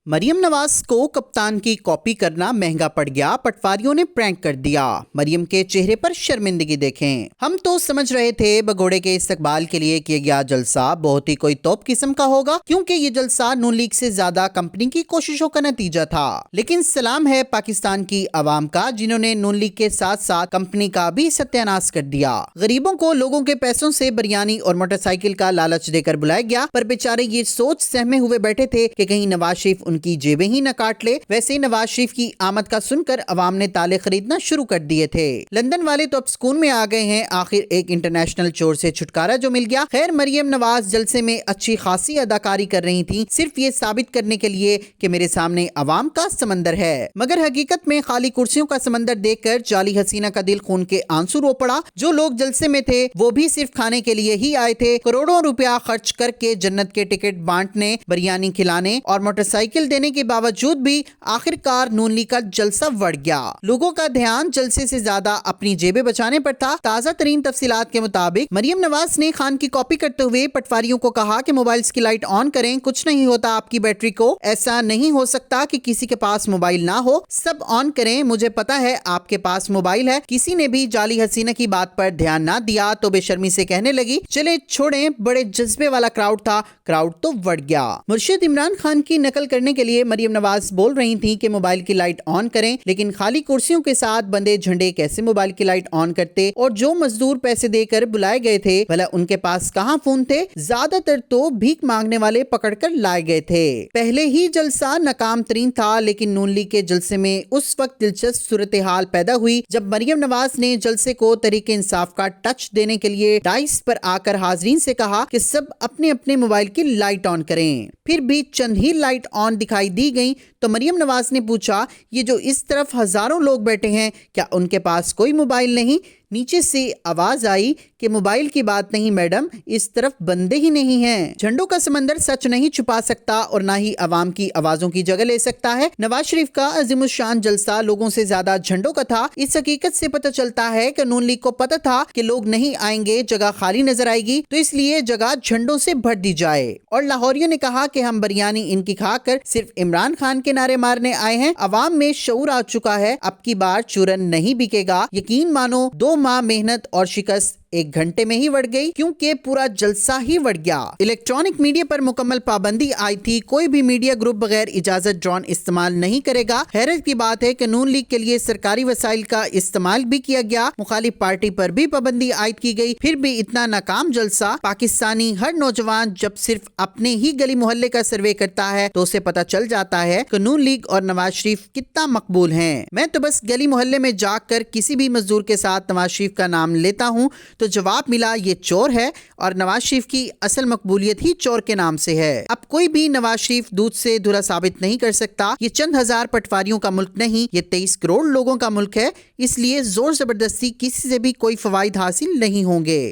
मरियम नवाज को कप्तान की कॉपी करना महंगा पड़ गया, पटवारियों ने प्रैंक कर दिया। मरियम के चेहरे पर शर्मिंदगी देखें। हम तो समझ रहे थे भगोड़े के इस्तकबाल के लिए किया गया जलसा बहुत ही कोई तोप किस्म का होगा, क्योंकि ये जलसा नून लीग से ज्यादा कंपनी की कोशिशों का नतीजा था। लेकिन सलाम है पाकिस्तान की आवाम का, जिन्होंने नून लीग के साथ साथ कंपनी का भी सत्यानाश कर दिया। गरीबों को लोगों के पैसों से बिरयानी और मोटरसाइकिल का लालच देकर बुलाया गया, पर बेचारे ये सोच सहमे हुए बैठे थे कि कहीं नवाज शरीफ उनकी जेबें ही न काट ले। वैसे ही नवाज शरीफ की आमद का सुनकर अवाम ने ताले खरीदना शुरू कर दिए थे। लंदन वाले तो अब सुकून में आ गए हैं, आखिर एक इंटरनेशनल चोर से छुटकारा जो मिल गया। खैर, मरियम नवाज जलसे में अच्छी खासी अदाकारी कर रही थी, सिर्फ ये साबित करने के लिए कि मेरे सामने अवाम का समंदर है। मगर हकीकत में खाली कुर्सियों का समंदर देखकर जाली हसीना का दिल खून के आंसू रो पड़ा। जो लोग जलसे में थे वो भी सिर्फ खाने के लिए ही आए थे। करोड़ों रुपया खर्च करके जन्नत के टिकट बांटने, बिरयानी खिलाने और मोटरसाइकिल देने के बावजूद भी आखिरकार नून लीग का जलसा बढ़ गया। लोगों का ध्यान जलसे से ज्यादा अपनी जेबें बचाने पर था। ताजा तरीन तफसीलात के मुताबिक मरियम नवाज ने खान की कॉपी करते हुए पटवारियों को कहा कि मोबाइल्स की लाइट ऑन करें, कुछ नहीं होता आपकी बैटरी को। ऐसा नहीं हो सकता कि किसी के पास मोबाइल ना हो, सब ऑन करें, मुझे पता है आपके पास मोबाइल है। किसी ने भी जाली हसीना की बात पर ध्यान ना दिया तो बेशर्मी से कहने लगी, चले छोड़ें, बड़े जज्बे वाला क्राउड था। क्राउड तो बढ़ गया। मुर्शिद इमरान खान की नकल करने के लिए मरियम नवाज बोल रही थी कि मोबाइल की लाइट ऑन करें, लेकिन खाली कुर्सियों के साथ बंदे झंडे कैसे मोबाइल की लाइट ऑन करते? और जो मजदूर पैसे देकर बुलाए गए थे, भला उनके पास कहां फोन थे? ज्यादातर तो भीख मांगने वाले पकड़कर लाए गए थे। पहले ही जलसा नाकाम तरीन था, लेकिन नून लीग के जलसे में उस वक्त दिलचस्प सूरत हाल पैदा हुई जब मरियम नवाज ने जलसे को तरीके इंसाफ का टच देने के लिए डाइस पर आकर हाजरीन से कहा कि सब अपने अपने मोबाइल की लाइट ऑन करें। फिर भी चंद ही लाइट ऑन दिखाई दी गई तो मरियम नवाज ने पूछा, ये जो इस तरफ हजारों लोग बैठे हैं, क्या उनके पास कोई मोबाइल नहीं? नीचे से आवाज आई कि मोबाइल की बात नहीं मैडम, इस तरफ बंदे ही नहीं हैं। झंडों का समंदर सच नहीं छुपा सकता और ना ही अवाम की आवाजों की जगह ले सकता है। नवाज शरीफ का अजीमुशान जलसा लोगों से ज्यादा झंडों का था। इस हकीकत से पता चलता है कि नून लीग को पता था कि लोग नहीं आएंगे, जगह खाली नजर आएगी, तो इसलिए जगह झंडों से भर दी जाए। और लाहौरियों ने कहा कि हम बिरयानी इनकी खाकर सिर्फ इमरान खान के नारे मारने आए हैं। अवाम में शऊर आ चुका है, अब की बार चूरन नहीं बिकेगा। यकीन मानो 2 माह मेहनत और शिकस्त 1 घंटे में ही बढ़ गई, क्योंकि पूरा जलसा ही बढ़ गया। इलेक्ट्रॉनिक मीडिया पर मुकम्मल पाबंदी आई थी। कोई भी मीडिया ग्रुप बगैर इजाजत ड्रोन इस्तेमाल नहीं करेगा। हैरत की बात है कि नून लीग के लिए सरकारी वसाइल का इस्तेमाल भी किया गया। मुखालिफ पार्टी पर भी पाबंदी आयद की गई, फिर भी इतना नाकाम जलसा। पाकिस्तानी हर नौजवान जब सिर्फ अपने ही गली मोहल्ले का सर्वे करता है तो उसे पता चल जाता है कि नून लीग और नवाज शरीफ कितना मकबूल हैं। मैं तो बस गली मोहल्ले में जाकर किसी भी मजदूर के साथ नवाज शरीफ का नाम लेता हूँ तो जवाब मिला ये चोर है, और नवाज शरीफ की असल मकबूलियत ही चोर के नाम से है। अब कोई भी नवाज शरीफ दूध से धुला साबित नहीं कर सकता। ये चंद हजार पटवारियों का मुल्क नहीं, ये 23 करोड़ लोगों का मुल्क है। इसलिए जोर जबरदस्ती किसी से भी कोई फवाइद हासिल नहीं होंगे।